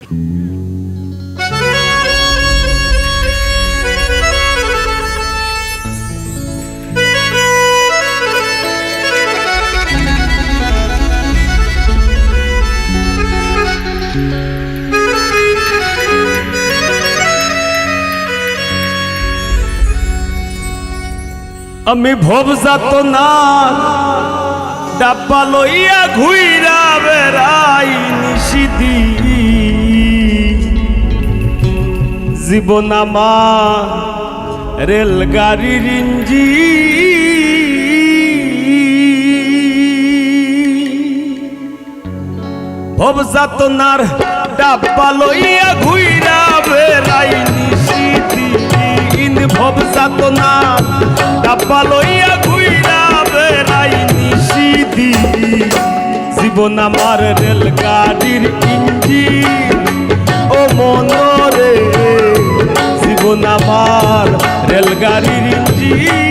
আমি ভব যাতনা ডাব্বা লইয়া ঘুইরা বেড়াই নিশিদি জীবন আমার রেলগাড়ির ভব যাতনার ডাব্বা লইয়া ঘুইরা বেড়াই নিশিদি ভব যাতনার ডাব্বা লইয়া ঘুইরা বেড়াই নিশিদি জীবন আমার রেলগাড়ির ইঞ্জিন ও মনরে জীবন আমার রেলগাড়ির ইঞ্জিন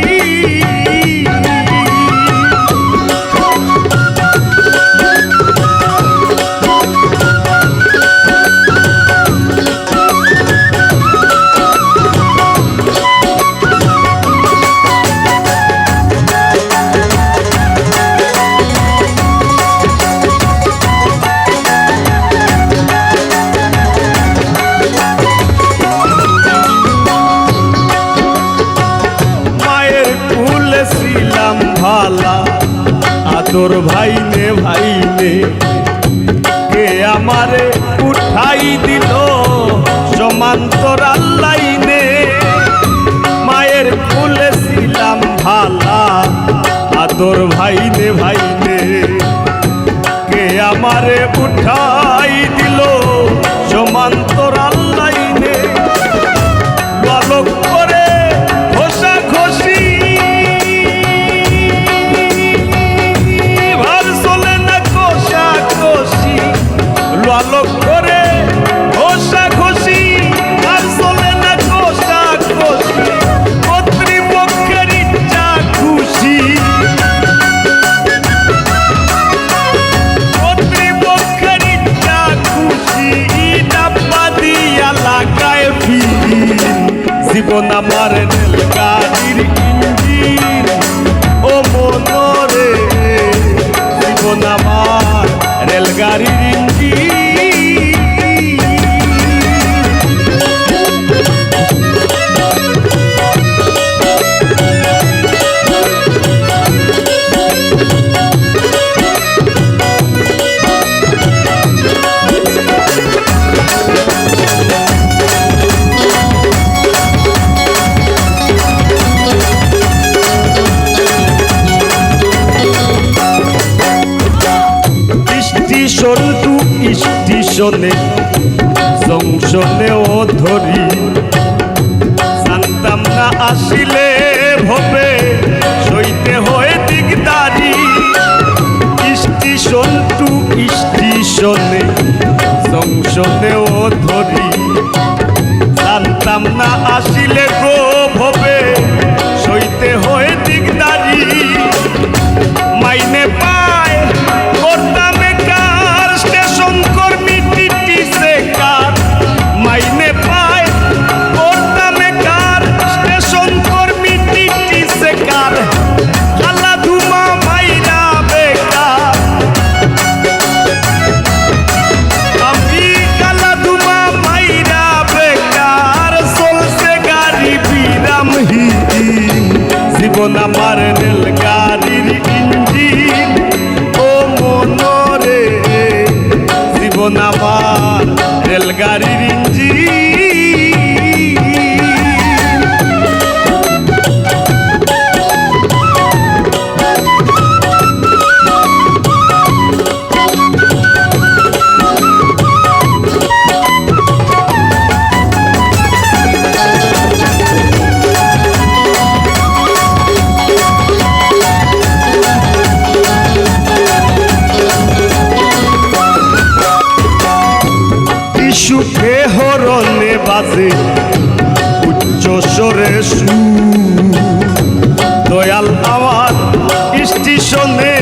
তোর ভাইনে ভাইনে কে আমারে উঠাই দিল সমান্তরাল লাইনে মায়ের কুলে ছিলাম ভালা আদর ভাইনে ভাইনে কে আমারে উঠাই দিল সমান্তরাল লাইনে বালক করে ঘষা ঘষি আলোক করে ঘষা ঘষি আর চলে না ঘষা ঘষি কর্তৃপক্ষের ইচ্ছা খুশি কর্তৃপক্ষের ইচ্ছা খুশি ডাব্বা দিয়া লাগায় ফিরি জীবন আমার রেলগাড়ির ইঞ্জিন ও মনরে জীবন আমার রেলগাড়ির ইঞ্জিন স্টেশনে জংশনেও ধরি জানতাম না আসিলে ভবে সইতে হয়ে দিকদারি স্টেশন টু স্টেশনে জংশনেও ধরি জানতাম না আসিলে গো ভবে সইতে হয়ে দিকদারি মাইনে পায় করতাম স্টেশন কর্মী টিটিসে কার মাইনে পায় করতাম কার স্টেশন কর্মী টিটিসে কার কালা ধুমা মাইরা বেকার আমি কালা ধুমা মাইরা বেকার চলছে গাড়ি বিরামহীন জীবন আমার রেলগাড়ির ইঞ্জিন ও মনরে জীবন আমার রেলগাড়ির ইঞ্জিন সুখে হরণে বাজে উচ্চ স্বরে দয়াল আমার স্টেশনে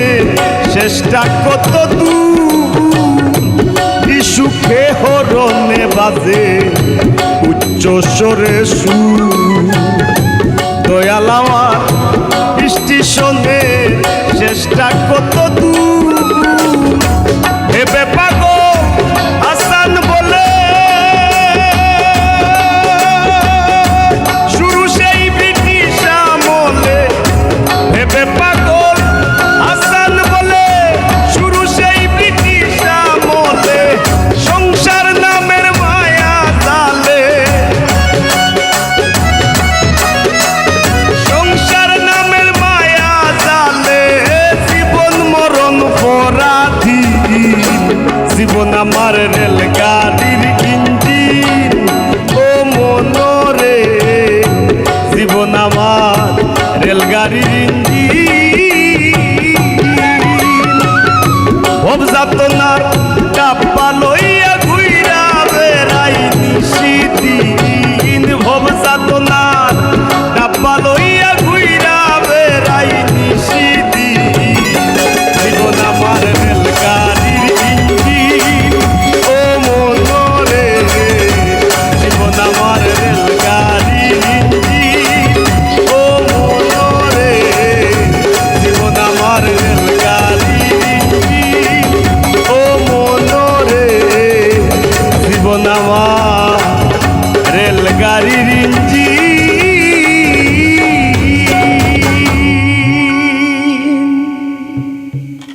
শেষটা কত দূর সুখে হরণে বাজে উচ্চ স্বরে সুর। দয়াল আমার স্টেশনে শেষটা কত দূর।